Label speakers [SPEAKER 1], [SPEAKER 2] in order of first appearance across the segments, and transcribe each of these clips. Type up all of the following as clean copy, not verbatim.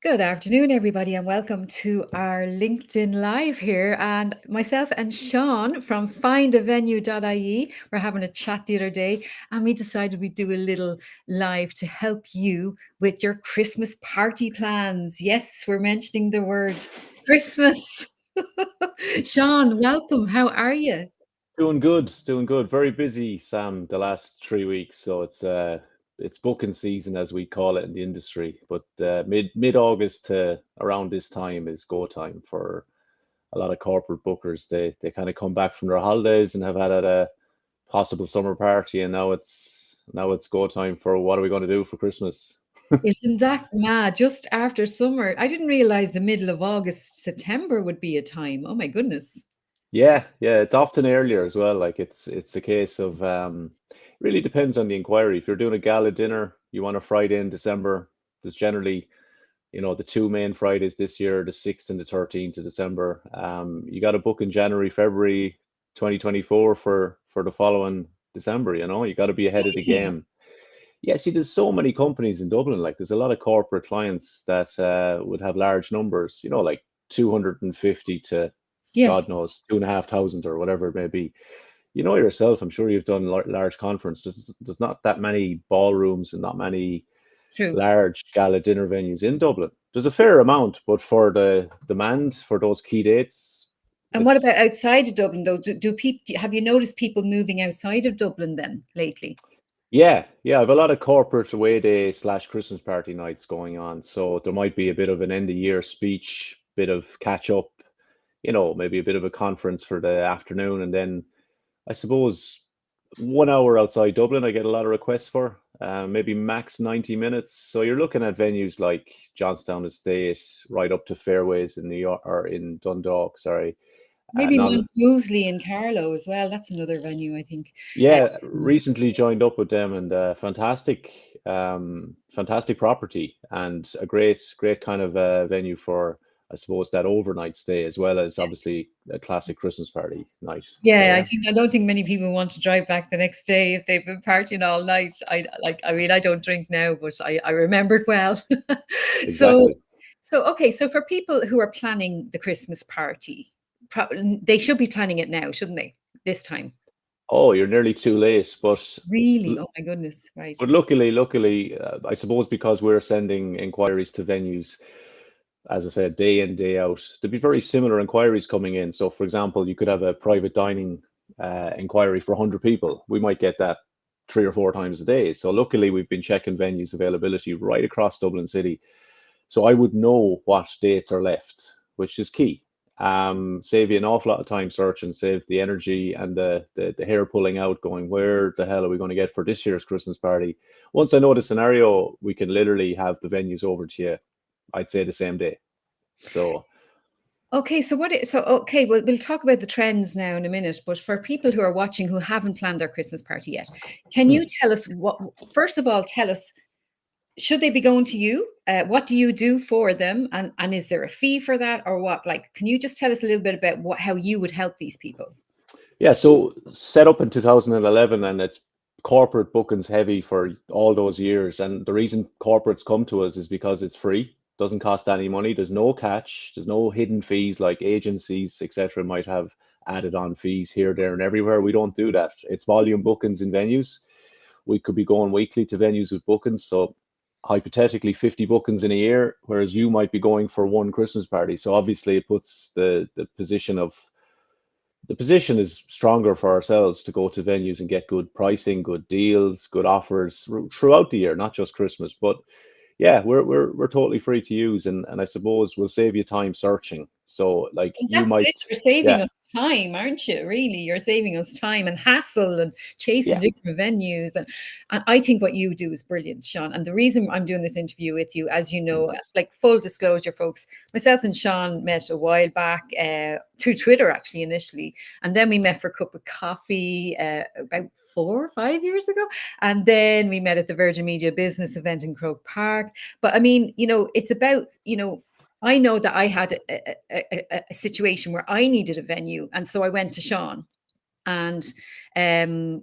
[SPEAKER 1] Good afternoon, everybody, and welcome to our LinkedIn Live here. And myself and Sean from findavenue.ie were having a chat the other day, and we decided we'd do a little live to help you with your Christmas party plans. Yes, we're mentioning the word Christmas. Sean, welcome. How are you?
[SPEAKER 2] Doing good, doing good. Very busy, Sam, the last 3 weeks. So it's booking season as we call it in the industry. But mid August to around this time is go time for a lot of corporate bookers. They kind of come back from their holidays and have had at a possible summer party, and now it's go time for what are we going to do for Christmas?
[SPEAKER 1] Isn't that mad? Just after summer. I didn't realize the middle of August, September would be a time. Oh my goodness.
[SPEAKER 2] Yeah, yeah, it's often earlier as well. Like it's a case of really depends on the inquiry. If you're doing a gala dinner, you want a Friday in December. There's generally, the two main Fridays this year, the 6th and the 13th of December. You got to book in January, February 2024 for the following December, you got to be ahead of the
[SPEAKER 1] Really?
[SPEAKER 2] game. Yeah, see, there's so many companies in Dublin. Like, there's a lot of corporate clients that would have large numbers, like 250 to God
[SPEAKER 1] Yes,
[SPEAKER 2] knows, 2,500 or whatever it may be. You know yourself, I'm sure you've done large conference. There's not that many ballrooms and not many
[SPEAKER 1] true.
[SPEAKER 2] large gala dinner venues in Dublin. There's a fair amount, but for the demand for those key dates,
[SPEAKER 1] And what
[SPEAKER 2] it's
[SPEAKER 1] about outside of Dublin, though? Do people have you noticed people moving outside of Dublin then lately?
[SPEAKER 2] yeah, I've a lot of corporate away day slash Christmas party nights going on. So there might be a bit of an end of year speech, bit of catch up, maybe a bit of a conference for the afternoon, and then I suppose 1 hour outside Dublin, I get a lot of requests for, maybe max 90 minutes. So you're looking at venues like Johnstown Estate, right up to Fairways in New York or in Dundalk, sorry.
[SPEAKER 1] Maybe
[SPEAKER 2] Not,
[SPEAKER 1] Mount Wolseley in Carlow as well. That's another venue, I think.
[SPEAKER 2] yeah,
[SPEAKER 1] Um,
[SPEAKER 2] recently joined up with them and fantastic property and a great kind of venue for, I suppose, that overnight stay as well as obviously a classic Christmas party night. So
[SPEAKER 1] yeah,
[SPEAKER 2] yeah,
[SPEAKER 1] I don't think many people want to drive back the next day if they've been partying all night. I mean, I don't drink now, but I remember it well. So,
[SPEAKER 2] exactly.
[SPEAKER 1] so for people who are planning the Christmas party, they should be planning it now, shouldn't they? This time.
[SPEAKER 2] Oh, you're nearly too late, but
[SPEAKER 1] Really? Oh my goodness. Right.
[SPEAKER 2] But luckily, I suppose because we're sending inquiries to venues, as I said, day in, day out, there'd be very similar inquiries coming in. So, for example, you could have a private dining inquiry for 100 people. We might get that 3 or 4 times a day. So, luckily, we've been checking venues availability right across Dublin City. So, I would know what dates are left, which is key. Save you an awful lot of time searching, save the energy and the hair pulling out, going, where the hell are we going to get for this year's Christmas party? Once I know the scenario, we can literally have the venues over to you, I'd say the same day. So,
[SPEAKER 1] Okay, so okay, we'll talk about the trends now in a minute, but for people who are watching who haven't planned their Christmas party yet, can
[SPEAKER 2] hmm.
[SPEAKER 1] you tell us first of all, tell us, should they be going to you? What do you do for them? And is there a fee for that or what? Like, can you just tell us a little bit about how you would help these people?
[SPEAKER 2] Yeah, so set up in 2011 and it's corporate bookings heavy for all those years. And the reason corporates come to us is because it's free, doesn't cost any money. There's no catch, there's no hidden fees like agencies, etc. might have added on fees here, there, and everywhere. We don't do that. It's volume bookings in venues. We could be going weekly to venues with bookings. So hypothetically 50 bookings in a year, whereas you might be going for one Christmas party. So obviously it puts the position is stronger for ourselves to go to venues and get good pricing, good deals, good offers throughout the year, not just Christmas. But yeah, we're totally free to use, and I suppose we'll save you time searching. So like
[SPEAKER 1] And
[SPEAKER 2] you
[SPEAKER 1] that's
[SPEAKER 2] might,
[SPEAKER 1] it. You're saving
[SPEAKER 2] yeah,
[SPEAKER 1] us time, aren't you? Really, you're saving us time and hassle and chasing
[SPEAKER 2] yeah,
[SPEAKER 1] different venues. And I think what you do is brilliant, Sean. And the reason I'm doing this interview with you, as you know,
[SPEAKER 2] thanks.
[SPEAKER 1] like full disclosure, folks, myself and Sean met a while back through Twitter, actually, initially. And then we met for a cup of coffee about 4 or 5 years ago. And then we met at the Virgin Media Business event in Croke Park. But I mean, it's about, I know that I had a situation where I needed a venue, and so I went to Sean. and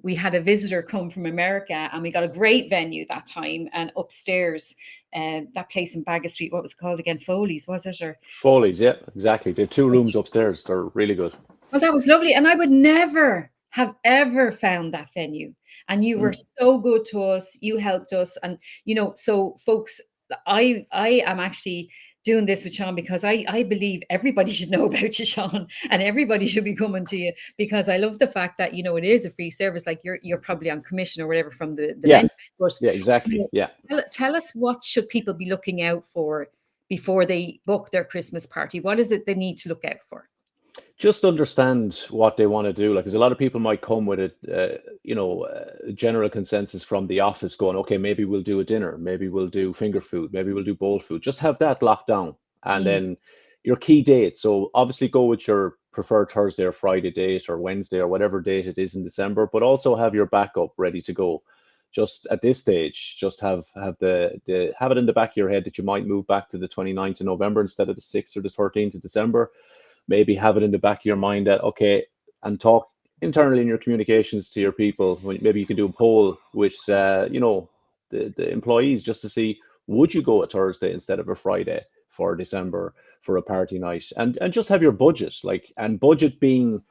[SPEAKER 1] we had a visitor come from America, and we got a great venue that time. And upstairs, that place in Baggot Street, what was it called again? Foley's, was it? Or
[SPEAKER 2] Foley's, yeah, exactly. They have two rooms upstairs. They're really good.
[SPEAKER 1] well, that was lovely, and I would never have ever found that venue. And you were
[SPEAKER 2] Mm.
[SPEAKER 1] so good to us. You helped us, and so folks, I am actually doing this with Sean because I believe everybody should know about you, Sean, and everybody should be coming to you because I love the fact that it is a free service. Like you're probably on commission or whatever from the
[SPEAKER 2] Yeah,
[SPEAKER 1] venue, but
[SPEAKER 2] yeah,
[SPEAKER 1] you
[SPEAKER 2] exactly.
[SPEAKER 1] know,
[SPEAKER 2] Yeah.
[SPEAKER 1] tell us what should people be looking out for before they book their Christmas party. What is it they need to look out for?
[SPEAKER 2] Just understand what they want to do. Like, because a lot of people might come with a general consensus from the office going, okay, maybe we'll do a dinner, maybe we'll do finger food, maybe we'll do bowl food. Just have that locked down. And
[SPEAKER 1] Mm,
[SPEAKER 2] then your key dates. So obviously go with your preferred Thursday or Friday date or Wednesday or whatever date it is in December, but also have your backup ready to go. Just at this stage, just have the have it in the back of your head that you might move back to the 29th of November instead of the 6th or the 13th of December. Maybe have it in the back of your mind that, okay, and talk internally in your communications to your people. Maybe you can do a poll with the employees just to see, would you go a Thursday instead of a Friday for December for a party night, and just have your budget, like, and budget being,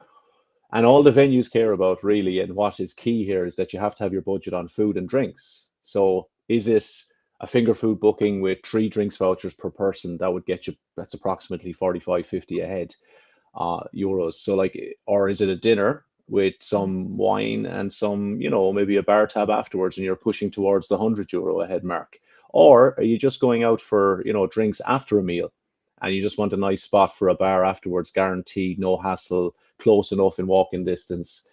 [SPEAKER 2] and all the venues care about really, and what is key here is that you have to have your budget on food and drinks. So is it a finger food booking with 3 drinks vouchers per person? That would get you, that's approximately 45, 50 a head, euros. So like, or is it a dinner with
[SPEAKER 1] mm.
[SPEAKER 2] some wine and some, maybe a bar tab afterwards, and you're pushing towards the €100 a head mark? Or are you just going out for, drinks after a meal, and you just want a nice spot for a bar afterwards, guaranteed, no hassle, close enough in walking distance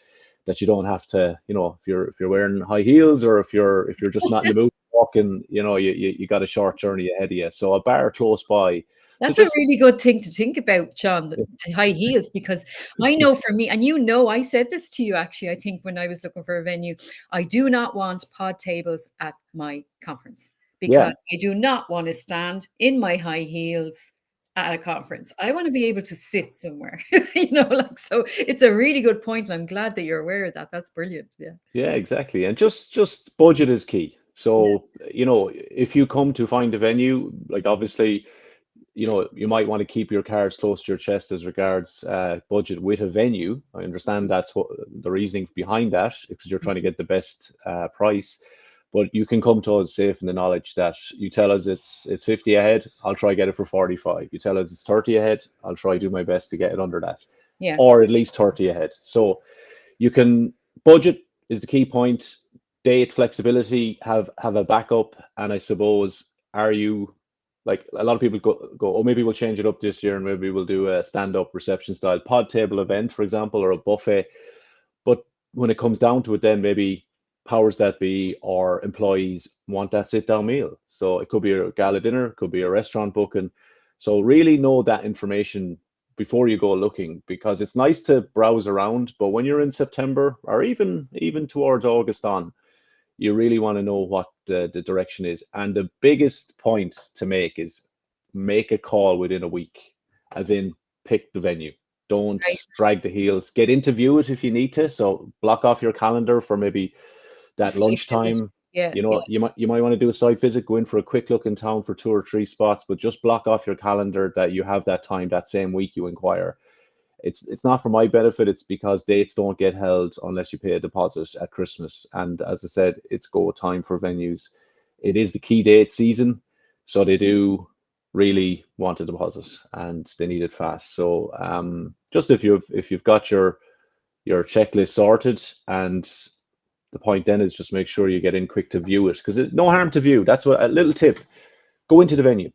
[SPEAKER 2] that you don't have to, if you're wearing high heels, or if you're just not in the mood walking, you got a short journey ahead of you. So a bar close by. So
[SPEAKER 1] That's a
[SPEAKER 2] just
[SPEAKER 1] really good thing to think about, John, the high heels, because I know for me, and I said this to you actually, I think when I was looking for a venue, I do not want pod tables at my conference
[SPEAKER 2] yeah,
[SPEAKER 1] because I do not want to stand in my high heels at a conference. I want to be able to sit somewhere, like, so it's a really good point, and I'm glad that you're aware of that. That's brilliant. Yeah.
[SPEAKER 2] yeah, exactly. And just budget is key.
[SPEAKER 1] Yeah.
[SPEAKER 2] So, if you come to find a venue, like, obviously, you might want to keep your cards close to your chest as regards budget with a venue. I understand that's what the reasoning behind that, because you're trying to get the best price. But you can come to us safe in the knowledge that you tell us it's 50 ahead, I'll try get it for 45. You tell us it's 30 ahead, I'll try do my best to get it under that,
[SPEAKER 1] Yeah.
[SPEAKER 2] or at least 30 ahead. So you can budget is the key point. Date flexibility, have a backup, and I suppose, are you, like, a lot of people go, oh, maybe we'll change it up this year and maybe we'll do a stand-up reception style pod table event, for example, or a buffet. But when it comes down to it, then maybe powers that be or employees want that sit-down meal. So it could be a gala dinner, it could be a restaurant booking. So really know that information before you go looking, because it's nice to browse around, but when you're in September, or even towards August on, you really want to know what the direction is. And the biggest point to make is make a call within a week, as in pick the venue. Don't
[SPEAKER 1] Right.
[SPEAKER 2] drag the heels. Get into it if you need to. So block off your calendar for maybe
[SPEAKER 1] A
[SPEAKER 2] that
[SPEAKER 1] site visit.
[SPEAKER 2] lunchtime.
[SPEAKER 1] Yeah. Yeah.
[SPEAKER 2] You might want to do a site visit, go in for a quick look in town for 2 or 3 spots, but just block off your calendar that you have that time that same week you inquire. It's not for my benefit, it's because dates don't get held unless you pay a deposit at Christmas. And as I said, it's go time for venues. It is the key date season, so they do really want a deposit and they need it fast. So just if you've got your checklist sorted, and the point then is just make sure you get in quick to view it, because no harm to view. That's what a little tip. Go into the venue,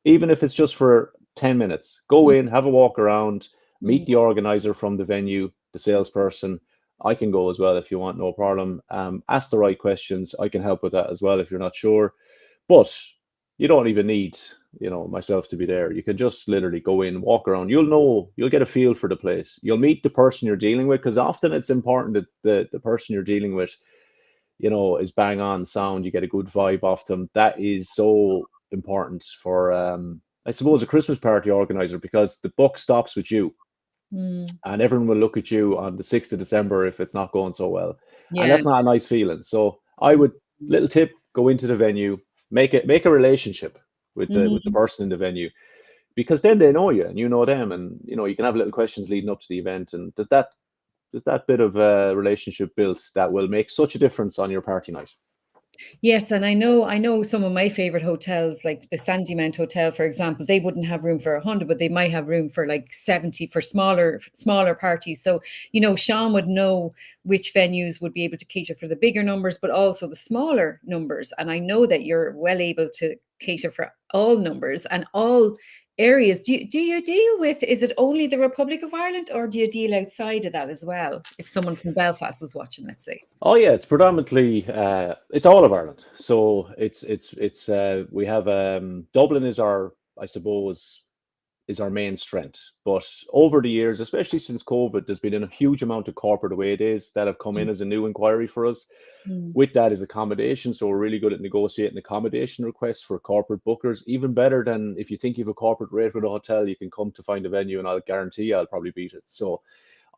[SPEAKER 2] even if it's just for 10 minutes. Go
[SPEAKER 1] Mm,
[SPEAKER 2] in, have a walk around, meet
[SPEAKER 1] mm.
[SPEAKER 2] the organizer from the venue, the salesperson. I can go as well if you want, no problem. Ask the right questions. I can help with that as well if you're not sure. But you don't even need, myself to be there. You can just literally go in, walk around. You'll get a feel for the place. You'll meet the person you're dealing with, because often it's important that the person you're dealing with, is bang on sound. You get a good vibe off them. That is so important for, I suppose, a Christmas party organizer, because the buck stops with you.
[SPEAKER 1] Mm.
[SPEAKER 2] and everyone will look at you on the 6th of December if it's not going so well. And
[SPEAKER 1] Yeah.
[SPEAKER 2] that's not a nice feeling. So I would, little tip, go into the venue, make a relationship with the
[SPEAKER 1] Mm.
[SPEAKER 2] person in the venue, because then they know you and you know them, and you can have little questions leading up to the event. And there's that bit of relationship built that will make such a difference on your party night.
[SPEAKER 1] Yes, and I know some of my favorite hotels, like the Sandymount Hotel, for example, they wouldn't have room for 100, but they might have room for like 70 for smaller parties. So, Sean would know which venues would be able to cater for the bigger numbers, but also the smaller numbers. And I know that you're well able to cater for all numbers and all areas. Do you deal with, is it only the Republic of Ireland, or do you deal outside of that as well? If someone from Belfast was watching, let's say.
[SPEAKER 2] Oh yeah, it's predominantly it's all of Ireland. So it's we have Dublin is our, I suppose, is our main strength. But over the years, especially since COVID, there's been a huge amount of corporate away days that have come in as a new inquiry for us.
[SPEAKER 1] Mm.
[SPEAKER 2] With that is accommodation, so we're really good at negotiating accommodation requests for corporate bookers. Even better than, if you think you have a corporate rate with a hotel, you can come to Find a Venue, and I'll guarantee I'll probably beat it. So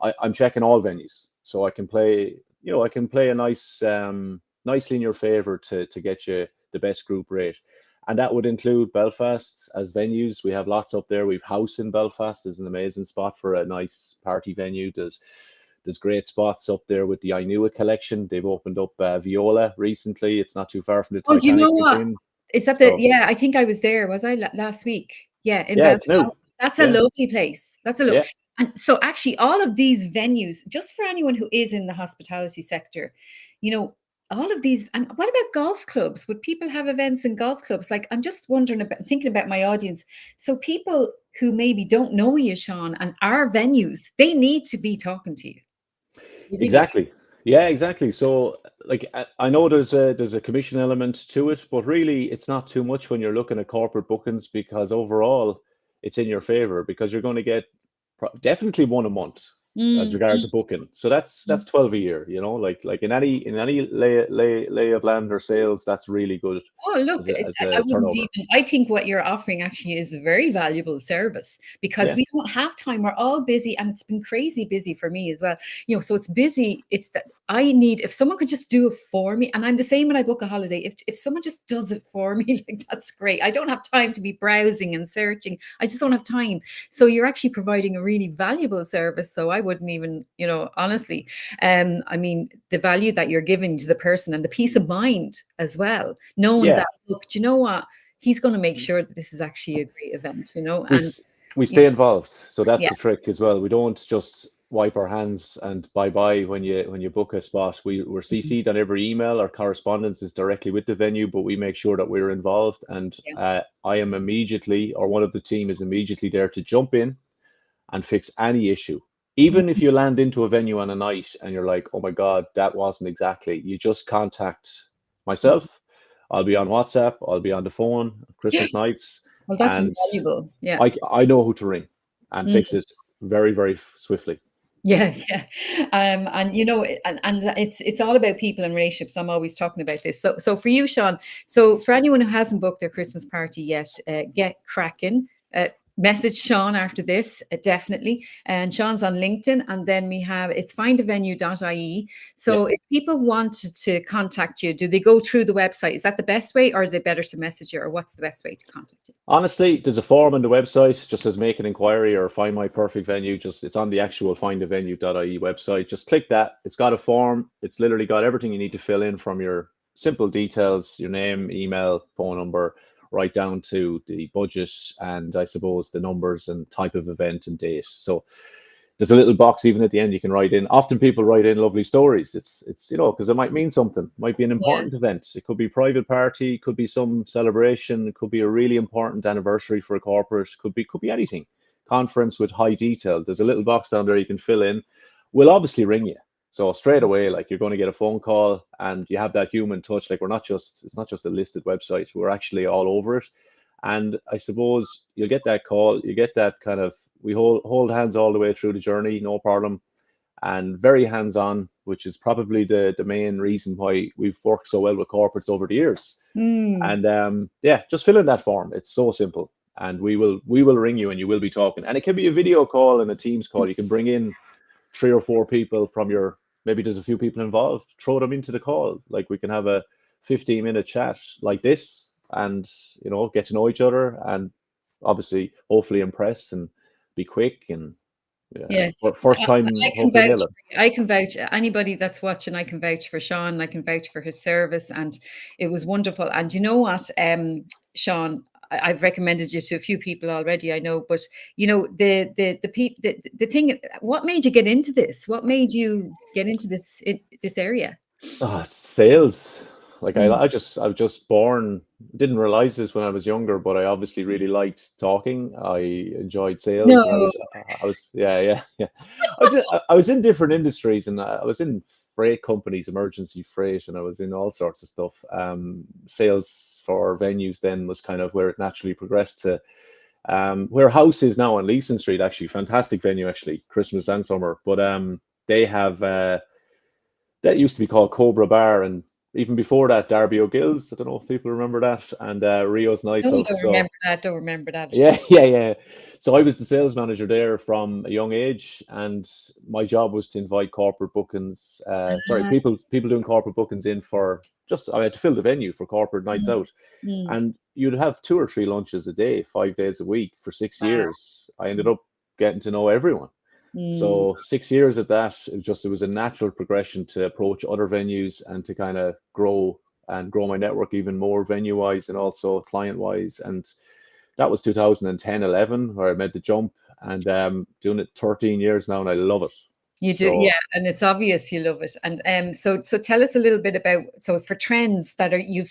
[SPEAKER 2] I'm checking all venues, so I can play a nicely in your favor to get you the best group rate, and that would include Belfast as venues. We have lots up there. We've House in Belfast is an amazing spot for a nice party venue. There's great spots up there with the Inua collection. They've opened up Viola recently. It's not too far from the
[SPEAKER 1] Oh, do you
[SPEAKER 2] Titanic
[SPEAKER 1] know what?
[SPEAKER 2] Museum.
[SPEAKER 1] Is that
[SPEAKER 2] So
[SPEAKER 1] yeah, I think I was there. Was I last week? Yeah, in
[SPEAKER 2] yeah,
[SPEAKER 1] Belfast.
[SPEAKER 2] it's new.
[SPEAKER 1] That's a
[SPEAKER 2] Yeah,
[SPEAKER 1] lovely place. That's a
[SPEAKER 2] yeah.
[SPEAKER 1] and so actually all of these venues, just for anyone who is in the hospitality sector, you know, all of these, and what about golf clubs? Would people have events in golf clubs? Like, I'm just wondering about, thinking about my audience. So people who maybe don't know you, Sean, and our venues, they need to be talking to you. They really do.
[SPEAKER 2] Exactly. Yeah, exactly. So, like, I know there's a commission element to it, but really, it's not too much when you're looking at corporate bookings, because overall, it's in your favor, because you're going to get definitely one a month as
[SPEAKER 1] Mm,
[SPEAKER 2] regards
[SPEAKER 1] mm,
[SPEAKER 2] to booking. So that's
[SPEAKER 1] mm.
[SPEAKER 2] 12 a year. Like in any lay of land or sales, that's really good
[SPEAKER 1] Oh, look,
[SPEAKER 2] as a as
[SPEAKER 1] I
[SPEAKER 2] a
[SPEAKER 1] wouldn't
[SPEAKER 2] turnover.
[SPEAKER 1] even, I think what you're offering actually is a very valuable service because
[SPEAKER 2] Yeah,
[SPEAKER 1] we don't have time. We're all busy, and it's been crazy busy for me as well. So it's busy. It's that I need, if someone could just do it for me, and I'm the same when I book a holiday. If someone just does it for me, like, that's great. I don't have time to be browsing and searching. I just don't have time. So you're actually providing a really valuable service. So I wouldn't even, honestly, I mean, the value that you're giving to the person and the peace of mind as well, knowing
[SPEAKER 2] yeah.
[SPEAKER 1] that, look, do you know what? He's going to make sure that this is actually a great event,
[SPEAKER 2] we
[SPEAKER 1] and
[SPEAKER 2] s- we
[SPEAKER 1] yeah,
[SPEAKER 2] stay involved, so that's
[SPEAKER 1] yeah.
[SPEAKER 2] the trick as well. We don't just wipe our hands and bye bye when you book a spot. We're
[SPEAKER 1] Mhm.
[SPEAKER 2] CC'd on every email. Our correspondence is directly with the venue, but we make sure that we're involved. And
[SPEAKER 1] Yeah.
[SPEAKER 2] I am immediately, or one of the team is immediately there to jump in and fix any issue. Even if
[SPEAKER 1] Mhm.
[SPEAKER 2] you land into a venue on a night and you're like, oh my God, that wasn't exactly, you just contact myself. I'll be on WhatsApp, I'll be on the phone Christmas nights,
[SPEAKER 1] Well, that's
[SPEAKER 2] and
[SPEAKER 1] invaluable. Yeah.
[SPEAKER 2] I know who to ring and
[SPEAKER 1] Mm.
[SPEAKER 2] fix it very, very swiftly.
[SPEAKER 1] Yeah, yeah. And and it's all about people and relationships. I'm always talking about this. So for you, Sean, so for anyone who hasn't booked their Christmas party yet, get cracking. Message Sean after this, definitely. And Sean's on LinkedIn. And then we have, it's findavenue.ie.
[SPEAKER 2] Yeah.
[SPEAKER 1] So if people wanted to contact you, do they go through the website? Is that the best way, or are they better to message you, or what's the best way to contact you?
[SPEAKER 2] Honestly, there's a form on the website, just says make an inquiry or find my perfect venue. Just it's on the actual findavenue.ie website. Just click that. It's got a form. It's literally got everything you need to fill in, from your simple details, your name, email, phone number, right down to the budget, and I suppose the numbers and type of event and date. So there's a little box even at the end you can write in. Often people write in lovely stories. It's because it might mean something. It might be an
[SPEAKER 1] Yeah.
[SPEAKER 2] important event. It could be a private party. It could be some celebration. It could be a really important anniversary for a corporate. Could be anything. Conference with high detail. There's a little box down there you can fill in. We'll obviously ring you. So straight away, like, you're going to get a phone call, and you have that human touch. Like, it's not just a listed website. We're actually all over it. And I suppose you'll get that call, you get that kind of, we hold hands all the way through the journey, no problem, and very hands on, which is probably the main reason why we've worked so well with corporates over the years.
[SPEAKER 1] Mm.
[SPEAKER 2] And yeah, just fill in that form. It's so simple. and we will ring you and you will be talking. And it can be a video call and a Teams call. You can bring in 3 or 4 people from your, maybe there's a few people involved, throw them into the call. Like we can have a 15-minute chat like this, and get to know each other, and obviously hopefully impress and be quick, and
[SPEAKER 1] Yeah,
[SPEAKER 2] first time
[SPEAKER 1] I can
[SPEAKER 2] hopefully
[SPEAKER 1] vouch
[SPEAKER 2] nail it.
[SPEAKER 1] I can vouch, anybody that's watching, I can vouch for Sean, I can vouch for his service, and it was wonderful. And you know what, Sean, I've recommended you to a few people already, I know, but the thing, what made you get into this? What made you get into this area?
[SPEAKER 2] Sales. Like
[SPEAKER 1] Mm.
[SPEAKER 2] I was just born, didn't realize this when I was younger, but I obviously really liked talking. I enjoyed sales, and
[SPEAKER 1] No.
[SPEAKER 2] yeah, yeah, yeah. I was in different industries, and I was in freight companies, emergency freight, and I was in all sorts of stuff. Sales for venues then was kind of where it naturally progressed to where House is now on Leeson Street. Actually, fantastic venue, actually, Christmas and summer. But they have. That used to be called Cobra Bar, and even before that, Darby O'Gill's. I don't know if people remember that, and Rio's
[SPEAKER 1] No,
[SPEAKER 2] Nightclub. So
[SPEAKER 1] don't remember that at
[SPEAKER 2] yeah,
[SPEAKER 1] all.
[SPEAKER 2] yeah, yeah. So I was the sales manager there from a young age, and my job was to invite corporate bookings. Sorry,
[SPEAKER 1] Ah,
[SPEAKER 2] people doing corporate bookings in for just. I had to fill the venue for corporate nights
[SPEAKER 1] mm,
[SPEAKER 2] out,
[SPEAKER 1] mm,
[SPEAKER 2] and you'd have 2 or 3 lunches a day, 5 days a week for six
[SPEAKER 1] wow.
[SPEAKER 2] years. I ended up getting to know everyone.
[SPEAKER 1] Mm,
[SPEAKER 2] So 6 years of that, it was a natural progression to approach other venues and to kind of grow my network even more venue wise and also client wise. And that was 2010, 11 where I made the jump, and doing it 13 years now, and I love it.
[SPEAKER 1] you do,
[SPEAKER 2] So
[SPEAKER 1] yeah, and it's obvious you love it. And so tell us a little bit about, so for trends that you're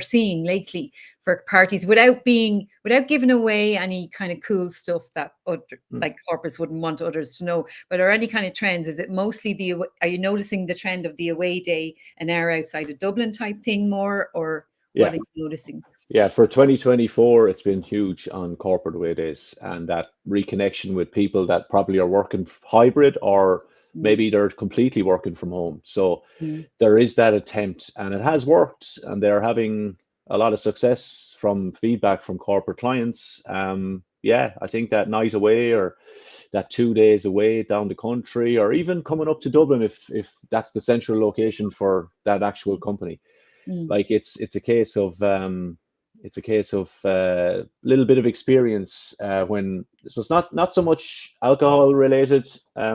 [SPEAKER 1] seeing lately for parties, without giving away any kind of cool stuff that
[SPEAKER 2] mm,
[SPEAKER 1] like corporates wouldn't want others to know. But are any kind of trends? Is it mostly are you noticing the trend of the away day, an hour outside of Dublin type thing more, or what
[SPEAKER 2] yeah,
[SPEAKER 1] are you noticing?
[SPEAKER 2] yeah, for 2024, it's been huge on corporate away days, and that reconnection with people that probably are working hybrid, or
[SPEAKER 1] Mm,
[SPEAKER 2] maybe they're completely working from home. So
[SPEAKER 1] mm,
[SPEAKER 2] there is that attempt, and it has worked, and they're having a lot of success from feedback from corporate clients. Yeah, I think that night away, or that 2 days away down the country, or even coming up to Dublin, if that's the central location for that actual company.
[SPEAKER 1] mm,
[SPEAKER 2] Like it's a case of a little bit of experience, when so it's not so much alcohol related,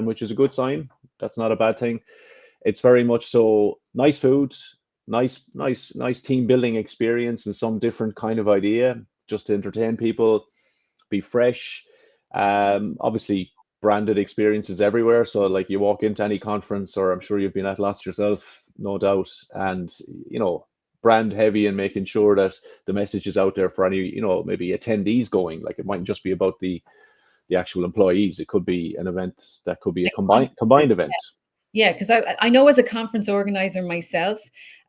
[SPEAKER 2] which is a good sign. That's not a bad thing. It's very much so nice food, nice team building experience, and some different kind of idea just to entertain people, be fresh. Obviously, branded experiences everywhere. So, like, you walk into any conference, or I'm sure you've been at lots yourself, no doubt, and brand heavy, and making sure that the message is out there for any maybe attendees going. Like, it mightn't just be about the actual employees. It could be an event that could be a
[SPEAKER 1] like
[SPEAKER 2] combined
[SPEAKER 1] conferences.
[SPEAKER 2] event.
[SPEAKER 1] Yeah, because I know as a conference organizer myself,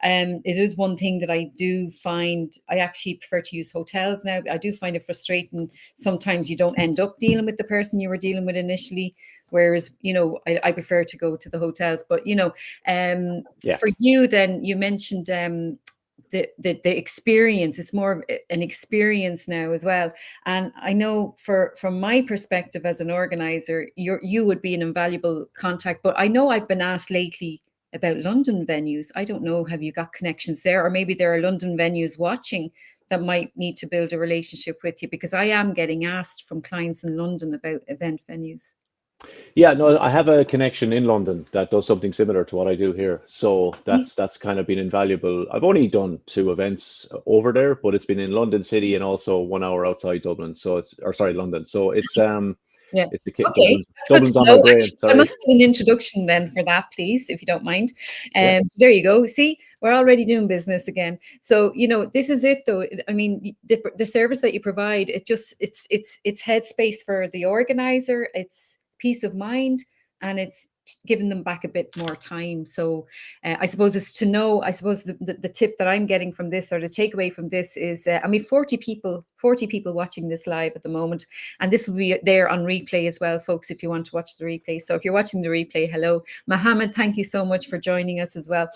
[SPEAKER 1] it is one thing that I do find, I actually prefer to use hotels now. I do find it frustrating. Sometimes you don't end up dealing with the person you were dealing with initially, whereas, I prefer to go to the hotels. But,
[SPEAKER 2] Yeah.
[SPEAKER 1] for you then, you mentioned the experience. It's more of an experience now as well. And I know from my perspective as an organizer, you would be an invaluable contact. But I know I've been asked lately about London venues. I don't know, have you got connections there? Or maybe there are London venues watching that might need to build a relationship with you, because I am getting asked from clients in London about event venues.
[SPEAKER 2] Yeah, no, I have a connection in London that does something similar to what I do here. So
[SPEAKER 1] Mm.
[SPEAKER 2] that's kind of been invaluable. I've only done 2 events over there, but it's been in London City and also 1 hour outside Dublin. So or sorry, London. So
[SPEAKER 1] Yeah.
[SPEAKER 2] it's
[SPEAKER 1] Okay, that's good
[SPEAKER 2] Dublin's
[SPEAKER 1] to
[SPEAKER 2] on my
[SPEAKER 1] know.
[SPEAKER 2] brain.
[SPEAKER 1] Actually, I
[SPEAKER 2] Sorry.
[SPEAKER 1] must get an introduction then for that, please, if you don't mind.
[SPEAKER 2] Yeah.
[SPEAKER 1] So there you go. See, we're already doing business again. So this is it, though. I mean, the service that you provide, it's headspace for the organizer. It's peace of mind, and it's giving them back a bit more time. So I suppose it's to know. I suppose the tip that I'm getting from this, or the takeaway from this, is I mean, 40 people watching this live at the moment. And this will be there on replay as well, folks, if you want to watch the replay. So if you're watching the replay, hello. Mohammed, thank you so much for joining us as well.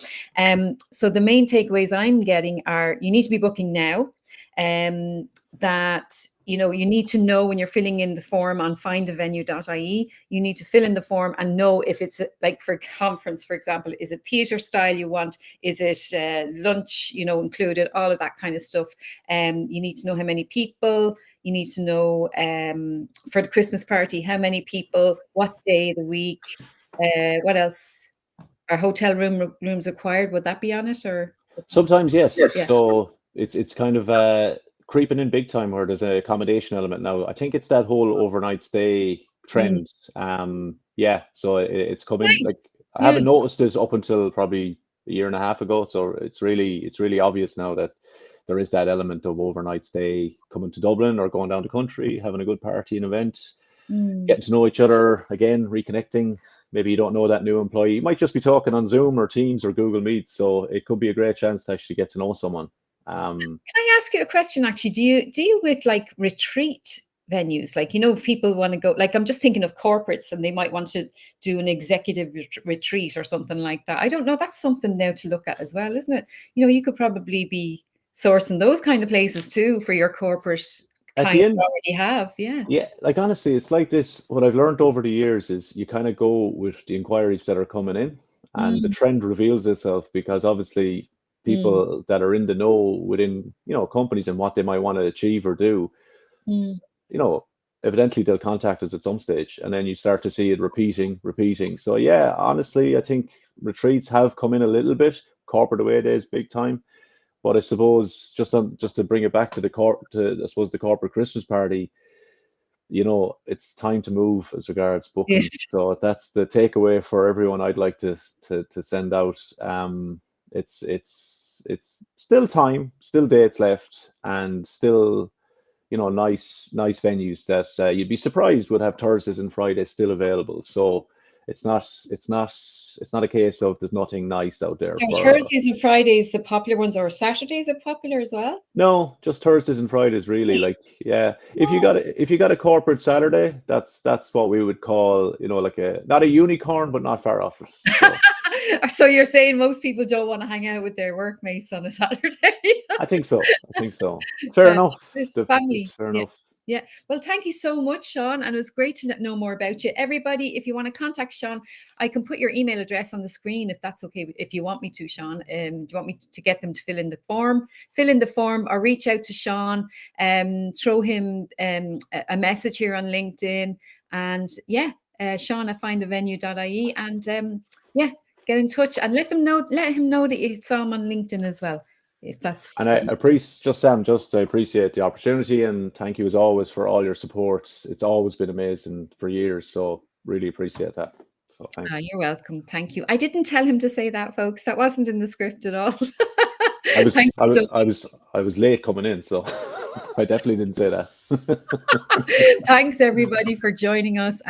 [SPEAKER 1] So the main takeaways I'm getting are, you need to be booking now. That you know, you need to know when you're filling in the form on findavenue.ie, you need to fill in the form and know if it's like for conference, for example, is it theatre style you want? Is it lunch, you know, included, all of that kind of stuff. You need to know how many people. You need to know for the Christmas party, how many people, what day of the week, what else? Are hotel rooms required? Would that be on it or?
[SPEAKER 2] Sometimes, yes.
[SPEAKER 1] Yeah.
[SPEAKER 2] So it's kind of creeping in big time where there's an accommodation element now. I think it's that whole overnight stay
[SPEAKER 1] Mm.
[SPEAKER 2] trend. Yeah, so it's coming. Like
[SPEAKER 1] Nice.
[SPEAKER 2] I
[SPEAKER 1] Yeah.
[SPEAKER 2] haven't noticed it up until probably a year and a half ago. So it's really obvious now that there is that element of overnight stay coming to Dublin or going down the country, having a good party and event,
[SPEAKER 1] Mm.
[SPEAKER 2] getting to know each other again, reconnecting. Maybe you don't know that new employee. You might just be talking on Zoom or Teams or Google Meet. So it could be a great chance to actually get to know someone.
[SPEAKER 1] Can I ask you a question actually? Do you with like retreat venues? Like, you know, if people want to go, like I'm just thinking of corporates and they might want to do an executive retreat or something like that. I don't know. That's something now to look at as well, isn't it? You know, you could probably be sourcing those kind of places too for your corporate
[SPEAKER 2] At the
[SPEAKER 1] clients you
[SPEAKER 2] end,
[SPEAKER 1] already have. Yeah.
[SPEAKER 2] yeah, like honestly, it's like this. What I've learned over the years is you kind of go with the inquiries that are coming in, and the
[SPEAKER 1] Mm,
[SPEAKER 2] trend reveals itself because obviously
[SPEAKER 1] mm,
[SPEAKER 2] people that are in the know within companies and what they might want to achieve or do,
[SPEAKER 1] mm.
[SPEAKER 2] you know, evidently they'll contact us at some stage, and then you start to see it repeating. So yeah, honestly, I think retreats have come in a little bit. Corporate away days, big time. But I suppose just to bring it back to I suppose the corporate Christmas party, it's time to move as regards
[SPEAKER 1] Yes.
[SPEAKER 2] booking. So that's the takeaway for everyone. I'd like to send out. It's still time, still dates left, and still nice venues that you'd be surprised would have Thursdays and Fridays still available. So it's not a case of there's nothing nice out there
[SPEAKER 1] So
[SPEAKER 2] for.
[SPEAKER 1] Thursdays and Fridays, the popular ones, or Saturdays are popular as well?
[SPEAKER 2] No, just Thursdays and Fridays, really.
[SPEAKER 1] Really?
[SPEAKER 2] Like, yeah,
[SPEAKER 1] No.
[SPEAKER 2] if you got a corporate Saturday, that's what we would call, like a not a unicorn, but not far off it. So
[SPEAKER 1] So you're saying most people don't want to hang out with their workmates on a Saturday?
[SPEAKER 2] I think so. I think so. Fair
[SPEAKER 1] Yeah,
[SPEAKER 2] enough.
[SPEAKER 1] there's
[SPEAKER 2] It's
[SPEAKER 1] family.
[SPEAKER 2] fair
[SPEAKER 1] Yeah.
[SPEAKER 2] enough.
[SPEAKER 1] Yeah. Well, thank you so much, Sean. And it was great to know more about you. Everybody, if you want to contact Sean, I can put your email address on the screen if that's okay. If you want me to, Sean, do you want me to get them to fill in the form? Fill in the form or reach out to Sean, throw him a message here on LinkedIn. And yeah, Sean at findavenue.ie. And yeah, get in touch and let him know that you saw him on LinkedIn as well. If that's
[SPEAKER 2] And I appreciate I appreciate the opportunity and thank you as always for all your support. It's always been amazing for years. So really appreciate that. So thanks.
[SPEAKER 1] You're welcome. Thank you. I didn't tell him to say that, folks. That wasn't in the script at all.
[SPEAKER 2] I was
[SPEAKER 1] Thank
[SPEAKER 2] I
[SPEAKER 1] you
[SPEAKER 2] was
[SPEAKER 1] so
[SPEAKER 2] I was I was late coming in, so I definitely didn't say that.
[SPEAKER 1] much. Thanks, everybody, for joining us.